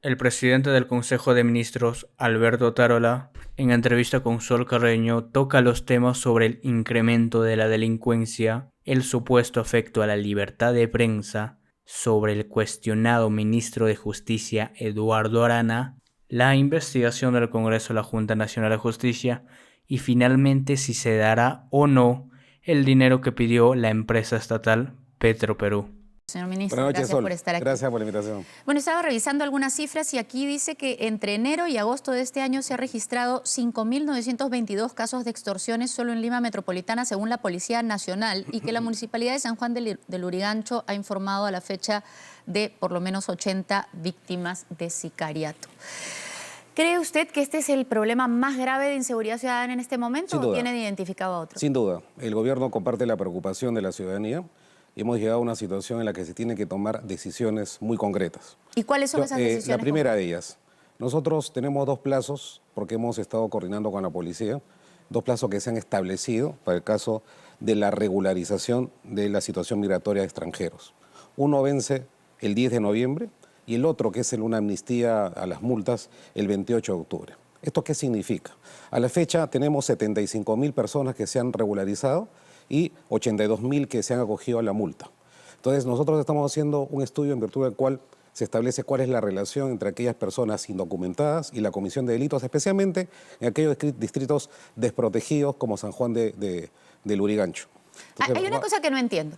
El presidente del Consejo de Ministros, Alberto Tarola, en entrevista con Sol Carreño, toca los temas sobre el incremento de la delincuencia, el supuesto efecto a la libertad de prensa, sobre el cuestionado ministro de Justicia, Eduardo Arana, la investigación del Congreso de la Junta Nacional de Justicia y finalmente si se dará o no el dinero que pidió la empresa estatal Petroperú. Señor ministro, Buenas noches, gracias Sol. por estar aquí. Gracias por la invitación. Bueno, estaba revisando algunas cifras y aquí dice que entre enero y agosto de este año se ha registrado 5.922 casos de extorsiones solo en Lima Metropolitana, según la Policía Nacional, y que la Municipalidad de San Juan del Lurigancho ha informado a la fecha de por lo menos 80 víctimas de sicariato. ¿Cree usted que este es el problema más grave de inseguridad ciudadana en este momento? Sin duda. ¿O tienen identificado a otro? Sin duda. El gobierno comparte la preocupación de la ciudadanía y hemos llegado a una situación en la que se tienen que tomar decisiones muy concretas. ¿Y cuáles son esas decisiones? La primera de ellas. Nosotros tenemos dos plazos, porque hemos estado coordinando con la policía, dos plazos que se han establecido para el caso de la regularización de la situación migratoria de extranjeros. Uno vence el 10 de noviembre y el otro, que es una amnistía a las multas, el 28 de octubre. ¿Esto qué significa? A la fecha tenemos 75.000 personas que se han regularizado y 82.000 que se han acogido a la multa. Entonces nosotros estamos haciendo un estudio en virtud del cual se establece cuál es la relación entre aquellas personas indocumentadas y la comisión de delitos, especialmente en aquellos distritos desprotegidos como San Juan del Lurigancho. Entonces, hay una cosa que no entiendo.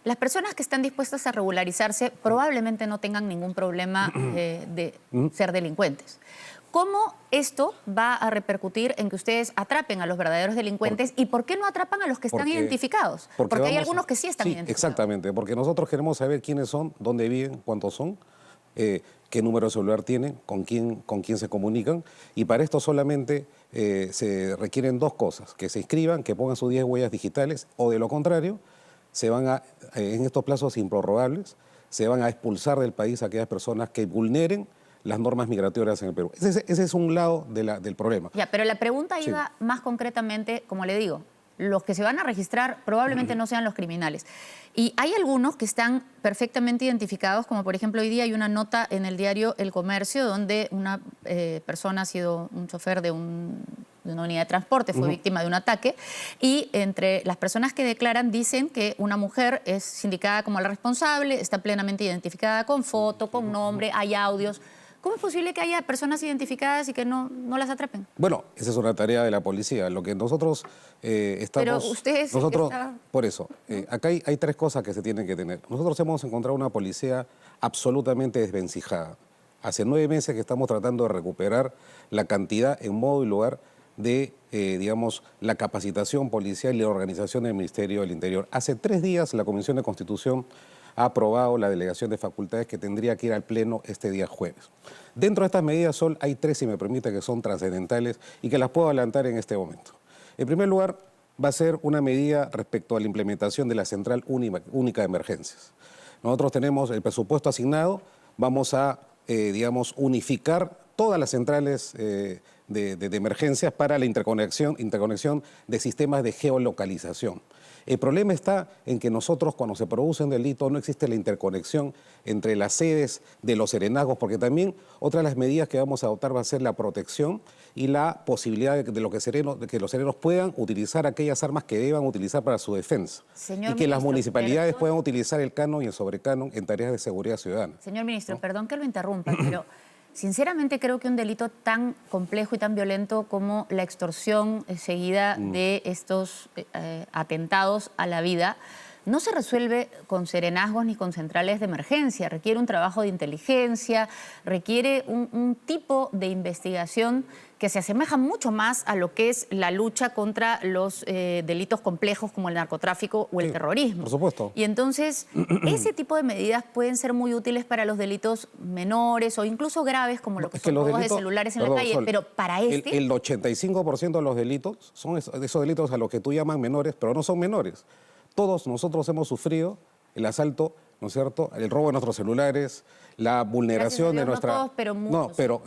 Las personas que están dispuestas a regularizarse probablemente no tengan ningún problema de ser delincuentes. ¿Cómo esto va a repercutir en que ustedes atrapen a los verdaderos delincuentes y por qué no atrapan a los que están identificados? Porque hay algunos que sí están identificados. Exactamente, porque nosotros queremos saber quiénes son, dónde viven, cuántos son, qué número de celular tienen, con quién se comunican, y para esto solamente se requieren dos cosas: que se inscriban, que pongan sus 10 huellas digitales, o de lo contrario, se van en estos plazos improrrogables, se van a expulsar del país a aquellas personas que vulneren las normas migratorias en el Perú. Ese es un lado del problema. Ya, pero la pregunta iba más concretamente, como le digo, los que se van a registrar probablemente no sean los criminales. Y hay algunos que están perfectamente identificados, como por ejemplo hoy día hay una nota en el diario El Comercio donde una persona ha sido un chofer de una unidad de transporte, fue víctima de un ataque, y entre las personas que declaran dicen que una mujer es sindicada como la responsable, está plenamente identificada con foto, con nombre, hay audios. ¿Cómo es posible que haya personas identificadas y que no las atrapen? Bueno, esa es una tarea de la policía. Lo que nosotros estamos... Pero ustedes... Por eso, acá hay tres cosas que se tienen que tener. Nosotros hemos encontrado una policía absolutamente desvencijada. Hace 9 meses que estamos tratando de recuperar la cantidad en modo y lugar de, digamos, la capacitación policial y la organización del Ministerio del Interior. Hace 3 días la Comisión de Constitución ha aprobado la delegación de facultades que tendría que ir al Pleno este día jueves. Dentro de estas medidas, Sol, hay 3, si me permite, que son trascendentales y que las puedo adelantar en este momento. En primer lugar, va a ser una medida respecto a la implementación de la Central Única de Emergencias. Nosotros tenemos el presupuesto asignado, vamos a, digamos, unificar todas las centrales de emergencias para la interconexión de sistemas de geolocalización. El problema está en que nosotros, cuando se produce un delito, no existe la interconexión entre las sedes de los serenazgos, porque también otra de las medidas que vamos a adoptar va a ser la protección y la posibilidad de que los serenos puedan utilizar aquellas armas que deban utilizar para su defensa. Señor y que las ministro, municipalidades puedan utilizar el canon y el sobrecanon en tareas de seguridad ciudadana. Señor ministro, perdón que lo interrumpa, pero sinceramente creo que un delito tan complejo y tan violento como la extorsión seguida de estos atentados a la vida no se resuelve con serenazgos ni con centrales de emergencia. Requiere un trabajo de inteligencia, requiere un tipo de investigación que se asemeja mucho más a lo que es la lucha contra los delitos complejos como el narcotráfico o el terrorismo. Por supuesto. Y entonces, ese tipo de medidas pueden ser muy útiles para los delitos menores o incluso graves, como lo que son robos de celulares en la calle, Sol, pero para este... El 85% de los delitos son esos delitos a los que tú llamas menores, pero no son menores. Todos nosotros hemos sufrido el asalto ¿no es cierto? El robo de nuestros celulares, la vulneración de Dios, nuestra... no todos, pero muchos. No, pero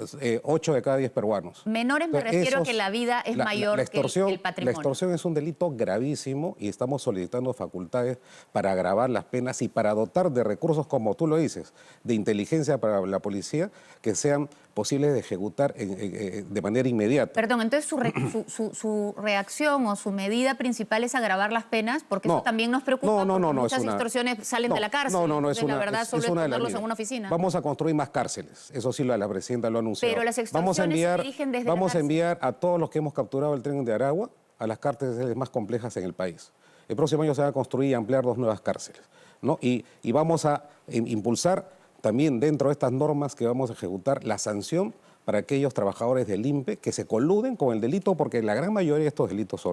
8 de cada 10 peruanos. Menores me Entonces, refiero a que la vida es mayor que el patrimonio. La extorsión es un delito gravísimo y estamos solicitando facultades para agravar las penas y para dotar de recursos, como tú lo dices, de inteligencia para la policía, que sean posibles de ejecutar de manera inmediata. Perdón, entonces su reacción o su medida principal es agravar las penas, porque eso también nos preocupa, porque muchas extorsiones salen de la cárcel. No, es una, la verdad, solo es una de las ponerlos líneas. en una oficina. Vamos a construir más cárceles, eso sí la presidenta lo ha anunciado. Pero las extorsiones se dirigen desde la Vamos a cárcel. enviar a todos los que hemos capturado el tren de Aragua a las cárceles más complejas en el país. El próximo año se van a construir y ampliar 2 nuevas cárceles, ¿no? Y vamos a impulsar también dentro de estas normas que vamos a ejecutar la sanción para aquellos trabajadores del INPE que se coluden con el delito, porque la gran mayoría de estos delitos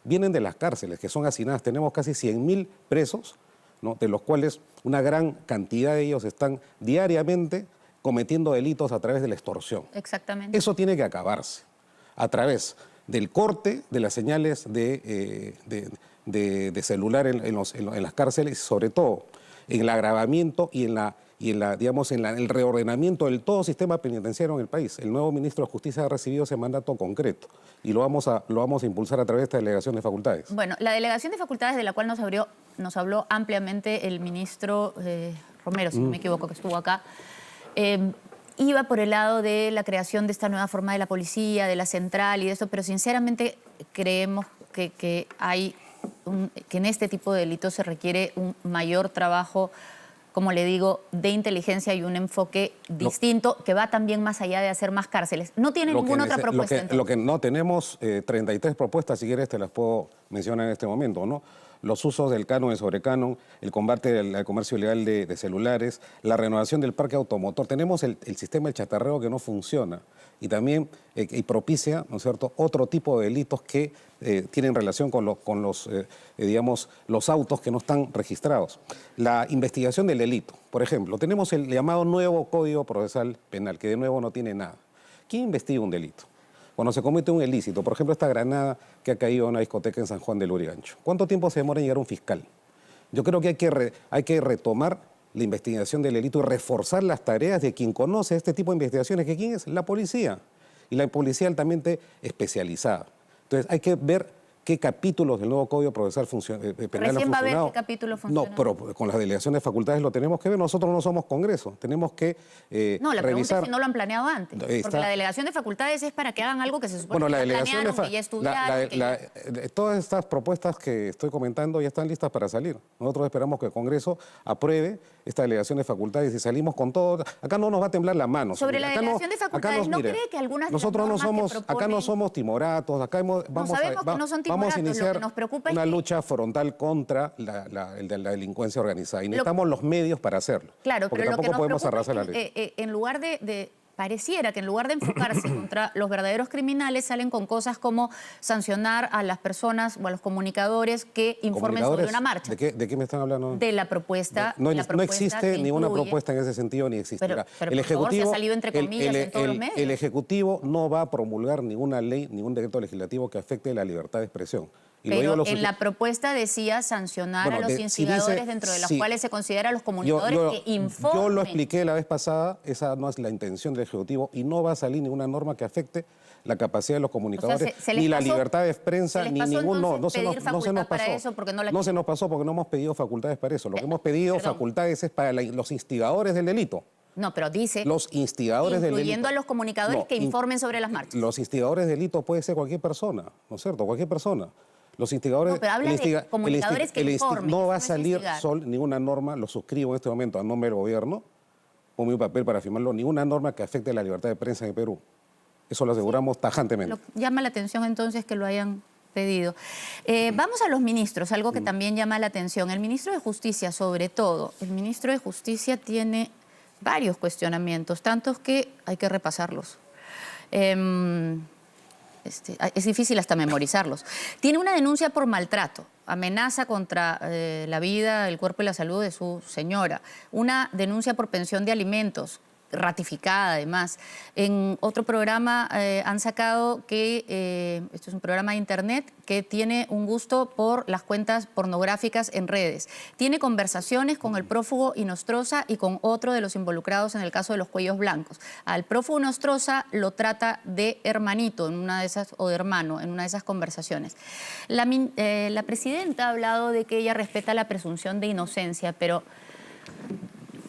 vienen de las cárceles, que son hacinadas. Tenemos casi 100.000 presos, ¿no? De los cuales una gran cantidad de ellos están diariamente cometiendo delitos a través de la extorsión. Exactamente. Eso tiene que acabarse a través del corte de las señales de celular en las cárceles, sobre todo en el agravamiento y en el reordenamiento del todo sistema penitenciario en el país. El nuevo ministro de Justicia ha recibido ese mandato concreto y lo vamos a impulsar a través de esta delegación de facultades. Bueno, la delegación de facultades, de la cual nos habló ampliamente el ministro Romero, si no me equivoco, que estuvo acá, iba por el lado de la creación de esta nueva forma de la policía, de la central y de esto, pero sinceramente creemos que en este tipo de delitos se requiere un mayor trabajo, como le digo, de inteligencia y un enfoque distinto que va también más allá de hacer más cárceles. ¿No tiene ninguna otra propuesta? Lo que no tenemos, 33 propuestas, si quieres te las puedo mencionar en este momento, ¿no? Los usos del canon y sobrecanon, el combate al comercio ilegal de celulares, la renovación del parque automotor. Tenemos el sistema del chatarreo que no funciona y también y propicia, ¿no es cierto?, otro tipo de delitos que tienen relación con los autos que no están registrados. La investigación del delito, por ejemplo, tenemos el llamado nuevo Código Procesal Penal, que de nuevo no tiene nada. ¿Quién investiga un delito? Cuando se comete un ilícito, por ejemplo, esta granada que ha caído en una discoteca en San Juan del Lurigancho, ¿cuánto tiempo se demora en llegar un fiscal? Yo creo que hay que retomar la investigación del delito y reforzar las tareas de quien conoce este tipo de investigaciones, que ¿quién es? La policía. Y la policía altamente especializada. Entonces, hay que ver qué capítulos del nuevo Código Procesal Penal han funcionado. Recién va a ver qué capítulo funciona. No, pero con las delegaciones de facultades lo tenemos que ver. Nosotros no somos Congreso. Tenemos que no, la revisar. pregunta es si no lo han planeado antes. Porque la delegación de facultades es para que hagan algo que se supone que ya planearon, que ya estudiaron. Todas estas propuestas que estoy comentando ya están listas para salir. Nosotros esperamos que el Congreso apruebe esta delegación de facultades y salimos con todo. Acá no nos va a temblar la mano. Sobre la delegación de facultades, ¿no cree que algunas de las normas que proponen... Acá no somos timoratos, acá vamos a iniciar una lucha frontal contra la delincuencia organizada y necesitamos los medios para hacerlo. Claro, porque pero lo que tampoco nos podemos arrasar la preocupa ley. es que en lugar pareciera que en lugar de enfocarse contra los verdaderos criminales, salen con cosas como sancionar a las personas o a los comunicadores que informen sobre una marcha. ¿De qué me están hablando? De la propuesta. No existe ninguna propuesta en ese sentido, ni existirá. Pero el Ejecutivo, se ha salido entre comillas en todos los medios. El Ejecutivo no va a promulgar ninguna ley, ningún decreto legislativo que afecte la libertad de expresión. Pero en la propuesta decía sancionar a los instigadores, dentro de los cuales se considera a los comunicadores que informen. Yo lo expliqué la vez pasada, esa no es la intención del Ejecutivo y no va a salir ninguna norma que afecte la capacidad de los comunicadores, ni la libertad de prensa, ni ningún... No se nos pasó. No se nos pasó porque no hemos pedido facultades para eso. Lo que hemos pedido facultades es para los instigadores del delito. No, pero dice... Los instigadores del delito. Incluyendo a los comunicadores que informen sobre las marchas. Los instigadores del delito puede ser cualquier persona, ¿no es cierto? Cualquier persona. Los instigadores... No, pero habla de comunicadores que informen. No va a salir ninguna norma, lo suscribo en este momento a nombre del gobierno, pongo mi papel para firmarlo, ninguna norma que afecte la libertad de prensa en Perú. Eso lo aseguramos tajantemente. Llama la atención entonces que lo hayan pedido. Vamos a los ministros, algo que también llama la atención. El ministro de Justicia, sobre todo, el ministro de Justicia tiene varios cuestionamientos, tantos que hay que repasarlos. Es difícil hasta memorizarlos. Tiene una denuncia por maltrato, amenaza contra la vida, el cuerpo y la salud de su señora, una denuncia por pensión de alimentos, ratificada además. En otro programa han sacado que, esto es un programa de internet, que tiene un gusto por las cuentas pornográficas en redes. Tiene conversaciones con el prófugo Inostroza y con otro de los involucrados en el caso de los cuellos blancos. Al prófugo Inostroza lo trata de hermanito en una de esas, o de hermano en una de esas conversaciones. La presidenta ha hablado de que ella respeta la presunción de inocencia, pero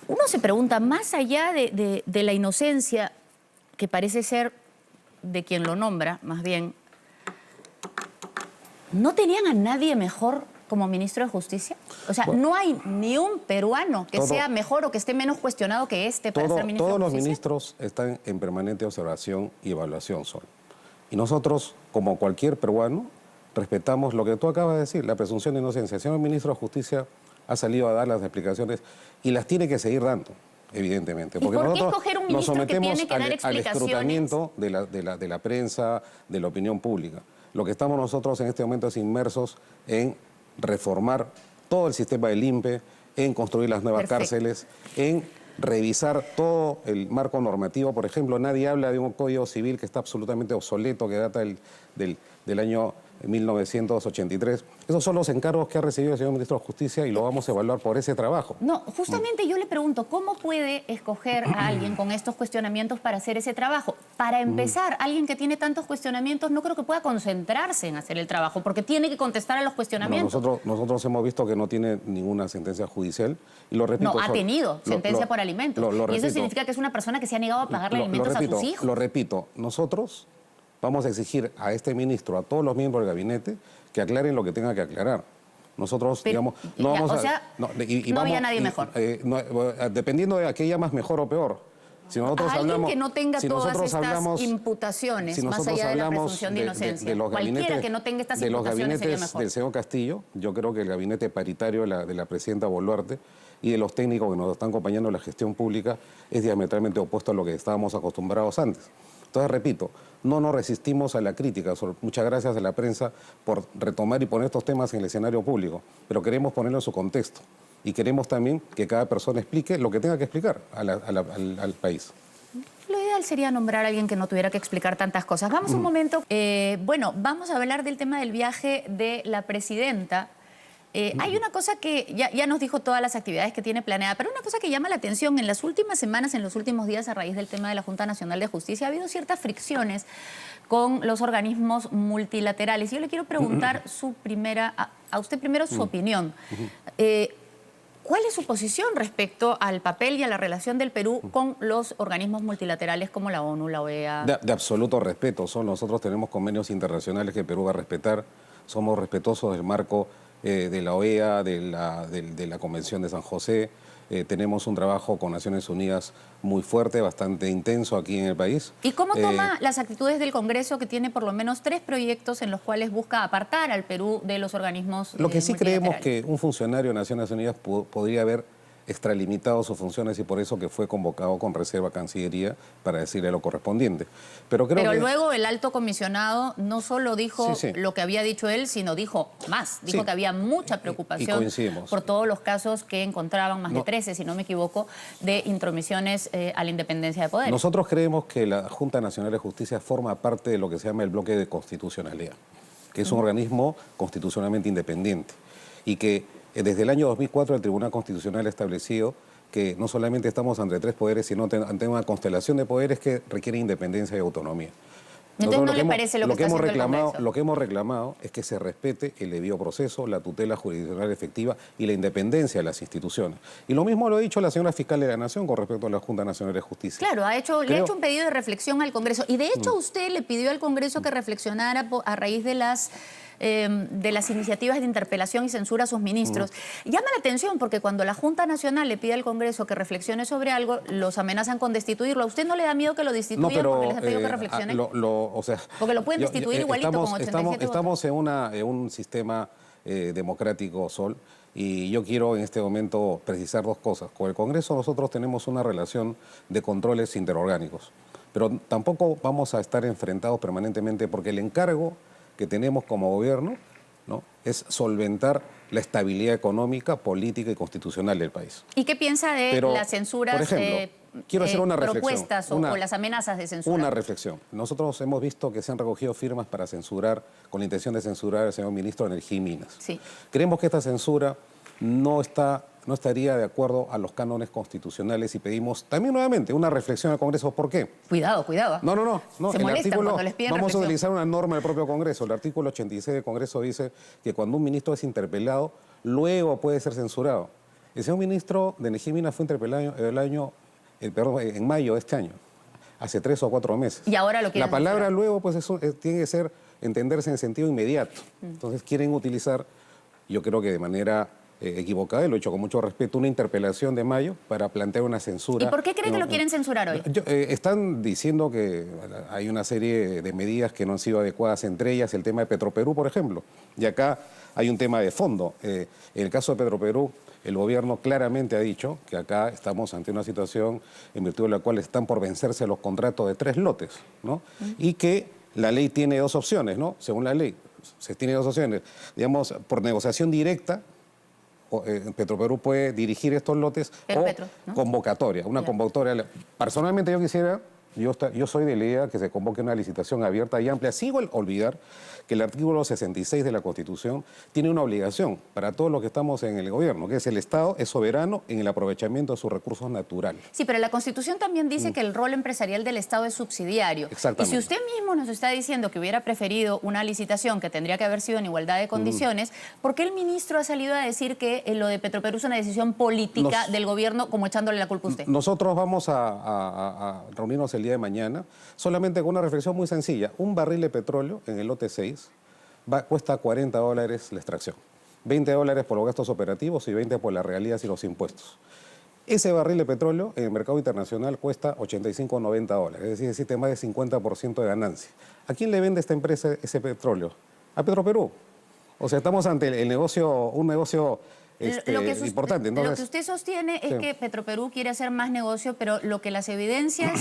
uno se pregunta, más allá de la inocencia, que parece ser de quien lo nombra, más bien, ¿no tenían a nadie mejor como ministro de Justicia? O sea, bueno, no hay ni un peruano que sea mejor o que esté menos cuestionado que este para ser ministro de Justicia. Todos los ministros están en permanente observación y evaluación, Sol. Y nosotros, como cualquier peruano, respetamos lo que tú acabas de decir, la presunción de inocencia. El señor ministro de Justicia ha salido a dar las explicaciones y las tiene que seguir dando, evidentemente. Porque nosotros nos sometemos al escrutamiento de la prensa, de la opinión pública. Lo que estamos nosotros en este momento es inmersos en reformar todo el sistema del INPE, en construir las nuevas cárceles, en revisar todo el marco normativo. Por ejemplo, nadie habla de un código civil que está absolutamente obsoleto, que data del año 1983. Esos son los encargos que ha recibido el señor ministro de Justicia y lo vamos a evaluar por ese trabajo. No, justamente yo le pregunto, ¿cómo puede escoger a alguien con estos cuestionamientos para hacer ese trabajo? Para empezar, alguien que tiene tantos cuestionamientos no creo que pueda concentrarse en hacer el trabajo, porque tiene que contestar a los cuestionamientos. No, nosotros hemos visto que no tiene ninguna sentencia judicial y lo repito. No, ha tenido sentencia por alimentos. Y eso significa que es una persona que se ha negado a pagarle alimentos a sus hijos. Lo repito, nosotros vamos a exigir a este ministro, a todos los miembros del gabinete, que aclaren lo que tengan que aclarar. Nosotros, digamos, no vamos a... No había nadie mejor. Dependiendo de a qué llamas mejor o peor. Si nosotros alguien que no tenga todas estas imputaciones, más allá de la presunción de inocencia. Cualquiera que no tenga estas imputaciones sería mejor. Del señor Castillo, yo creo que el gabinete paritario de la presidenta Boluarte y de los técnicos que nos están acompañando en la gestión pública es diametralmente opuesto a lo que estábamos acostumbrados antes. Entonces, repito, no nos resistimos a la crítica. Muchas gracias a la prensa por retomar y poner estos temas en el escenario público, pero queremos ponerlo en su contexto y queremos también que cada persona explique lo que tenga que explicar al país. Lo ideal sería nombrar a alguien que no tuviera que explicar tantas cosas. Vamos un momento. Bueno, vamos a hablar del tema del viaje de la presidenta. Hay una cosa que ya nos dijo todas las actividades que tiene planeada, pero una cosa que llama la atención en las últimas semanas, en los últimos días, a raíz del tema de la Junta Nacional de Justicia, ha habido ciertas fricciones con los organismos multilaterales. Yo le quiero preguntar a usted primero su opinión. ¿Cuál es su posición respecto al papel y a la relación del Perú con los organismos multilaterales como la ONU, la OEA? De absoluto respeto. Nosotros tenemos convenios internacionales que Perú va a respetar. Somos respetuosos del marco de la OEA, de la Convención de San José. Tenemos un trabajo con Naciones Unidas muy fuerte, bastante intenso aquí en el país. ¿Y cómo toma las actitudes del Congreso, que tiene por lo menos 3 proyectos en los cuales busca apartar al Perú de los organismos Lo que sí creemos que un funcionario de Naciones Unidas podría haber extralimitado sus funciones y por eso que fue convocado con reserva a Cancillería para decirle lo correspondiente. Pero luego el alto comisionado no solo dijo lo que había dicho él, sino dijo más. Dijo que había mucha preocupación por todos los casos que encontraban, más de 13, si no me equivoco, de intromisiones a la independencia de poderes. Nosotros creemos que la Junta Nacional de Justicia forma parte de lo que se llama el bloque de constitucionalidad, que es un organismo constitucionalmente independiente y que desde el año 2004 el Tribunal Constitucional ha establecido que no solamente estamos ante 3 poderes, sino ante una constelación de poderes que requiere independencia y autonomía. Entonces, ¿no le parece lo que está haciendo el Congreso? Lo que hemos reclamado es que se respete el debido proceso, la tutela jurisdiccional efectiva y la independencia de las instituciones. Y lo mismo lo ha dicho la señora Fiscal de la Nación con respecto a la Junta Nacional de Justicia. Claro, le ha hecho un pedido de reflexión al Congreso. Y de hecho usted le pidió al Congreso que reflexionara a raíz de las iniciativas de interpelación y censura a sus ministros. Llama la atención porque cuando la Junta Nacional le pide al Congreso que reflexione sobre algo, los amenazan con destituirlo. ¿A usted no le da miedo que lo destituyan porque les ha pedido que reflexione? Porque lo pueden destituir igualito con 87 Estamos en un sistema democrático, Sol, y yo quiero en este momento precisar 2 cosas. Con el Congreso nosotros tenemos una relación de controles interorgánicos, pero tampoco vamos a estar enfrentados permanentemente porque el encargo que tenemos como gobierno, ¿no?, es solventar la estabilidad económica, política y constitucional del país. ¿Y qué piensa de las censuras quiero hacer una reflexión. propuestas o las amenazas de censura? Una reflexión. Nosotros hemos visto que se han recogido firmas para censurar, con la intención de censurar al señor ministro de Energía y Minas. Sí. Creemos que esta censura no estaría de acuerdo a los cánones constitucionales y pedimos también nuevamente una reflexión al Congreso. ¿Por qué? Cuidado. No. Se molestan cuando les piden vamos reflexión. a utilizar una norma del propio Congreso. El artículo 86 del Congreso dice que cuando un ministro es interpelado, luego puede ser censurado. El señor ministro de Energía y Minas fue interpelado en mayo de este año, hace 3 o 4 meses. Y ahora lo quieren La palabra censurar. luego, pues eso tiene que entenderse en sentido inmediato. Entonces quieren utilizar, yo creo que de manera equivocada, y lo he hecho con mucho respeto, una interpelación de mayo para plantear una censura. ¿Y por qué cree que lo quieren censurar hoy? Están diciendo que hay una serie de medidas que no han sido adecuadas, entre ellas el tema de Petroperú, por ejemplo. Y acá hay un tema de fondo. En el caso de Petroperú, el gobierno claramente ha dicho que acá estamos ante una situación en virtud de la cual están por vencerse los contratos de 3 lotes, ¿no? Y que la ley tiene 2 opciones, ¿no? Según la ley, se tiene 2 opciones. Digamos, por negociación directa, Petroperú puede dirigir estos lotes ¿no? Convocatoria, una convocatoria. Personalmente yo quisiera, yo soy de la idea que se convoque una licitación abierta y amplia, sin olvidar que el artículo 66 de la Constitución tiene una obligación para todos los que estamos en el gobierno, que es el Estado es soberano en el aprovechamiento de sus recursos naturales. Sí, pero la Constitución también dice que el rol empresarial del Estado es subsidiario. Exactamente. Y si usted mismo nos está diciendo que hubiera preferido una licitación que tendría que haber sido en igualdad de condiciones, ¿por qué el ministro ha salido a decir que lo de Petroperú es una decisión política del gobierno, como echándole la culpa a usted? Nosotros vamos a reunirnos el día de mañana solamente con una reflexión muy sencilla. Un barril de petróleo en el lote 6 cuesta $40 la extracción, $20 por los gastos operativos y 20 por las regalías y los impuestos. Ese barril de petróleo en el mercado internacional cuesta 85 o 90 dólares, es decir, existe más del 50% de ganancia. ¿A quién le vende esta empresa ese petróleo? A Petroperú. O sea, estamos ante un negocio importante. Entonces, lo que usted sostiene es que Petroperú quiere hacer más negocio, pero lo que las evidencias,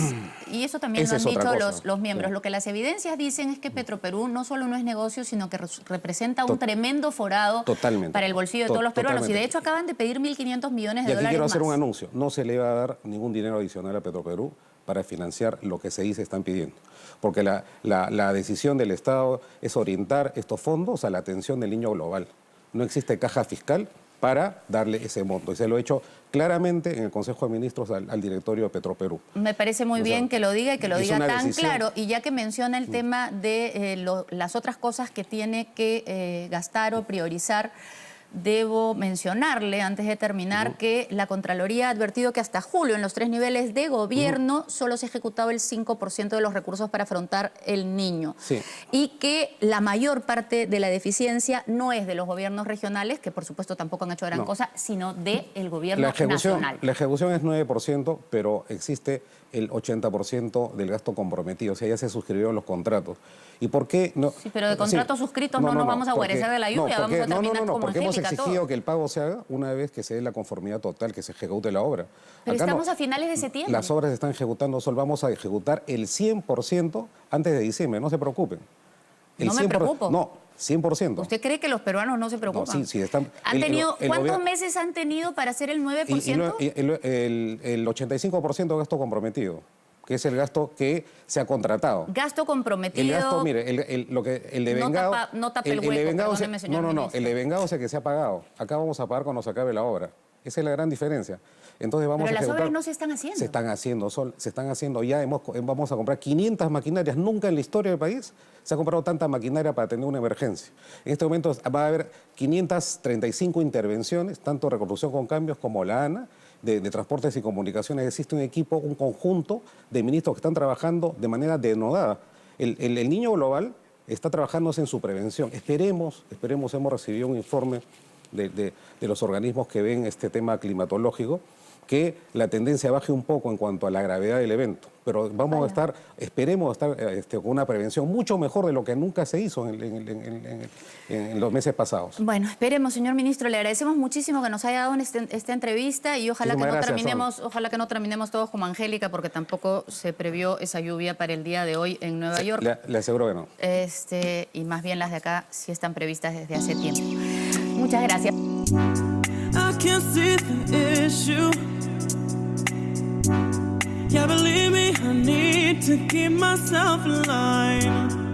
y eso también lo han dicho los miembros, lo que las evidencias dicen es que Petroperú no solo no es negocio, sino que representa un tremendo forado para el bolsillo de todos los peruanos. Y de hecho acaban de pedir 1.500 millones de dólares Y aquí quiero hacer más. un anuncio. No se le va a dar ningún dinero adicional a Petroperú para financiar lo que se dice están pidiendo. Porque la decisión del Estado es orientar estos fondos a la atención del niño global. No existe caja fiscal para darle ese monto. Y se lo he hecho claramente en el Consejo de Ministros al directorio de Petroperú. Me parece muy bien que lo diga y que lo diga tan decisión claro. Y ya que menciona el tema de las otras cosas que tiene que gastar o priorizar, debo mencionarle, antes de terminar, que la Contraloría ha advertido que hasta julio, en los 3 niveles de gobierno, solo se ha ejecutado el 5% de los recursos para afrontar el niño. Sí. Y que la mayor parte de la deficiencia no es de los gobiernos regionales, que por supuesto tampoco han hecho gran cosa, sino del gobierno nacional. La ejecución es 9%, pero existe el 80% del gasto comprometido. O sea, ya se suscribieron los contratos. ¿Y por qué no? Sí, pero de contratos suscritos no nos vamos a guarecer de la lluvia, vamos a terminar como porque hemos Angélica, exigido todo. que el pago se haga una vez que se dé la conformidad total, que se ejecute la obra. Pero Acá estamos a finales de septiembre. Las obras se están ejecutando, solo vamos a ejecutar el 100% antes de diciembre, no se preocupen. No me preocupo. No, 100%. ¿Usted cree que los peruanos no se preocupan? No, sí, están... ¿Cuántos meses han tenido para hacer el 9%? El 85% de gasto comprometido, que es el gasto que se ha contratado. Gasto comprometido. El gasto, mire, el de vengado... No tape el hueco, perdóneme, señor ministro. El de vengado es el que se ha pagado. Acá vamos a pagar cuando se acabe la obra. Esa es la gran diferencia. Entonces vamos Pero a las ejecutar... obras no se están haciendo. Se están haciendo ya. Vamos a comprar 500 maquinarias. Nunca en la historia del país se ha comprado tanta maquinaria para atender una emergencia. En este momento va a haber 535 intervenciones, tanto reconstrucción con cambios como la ANA, de transportes y comunicaciones. Existe un equipo, un conjunto de ministros que están trabajando de manera denodada. El niño global está trabajándose en su prevención. Esperemos, hemos recibido un informe de los organismos que ven este tema climatológico, que la tendencia baje un poco en cuanto a la gravedad del evento. Pero esperemos estar con una prevención mucho mejor de lo que nunca se hizo en los meses pasados. Bueno, esperemos, señor ministro. Le agradecemos muchísimo que nos haya dado esta entrevista y ojalá que no terminemos todos como Angélica, porque tampoco se previó esa lluvia para el día de hoy en Nueva York. Le aseguro que no. Y más bien las de acá sí están previstas desde hace tiempo. Muchas gracias. I can't see the issue. Yeah, believe me, I need to keep myself in line.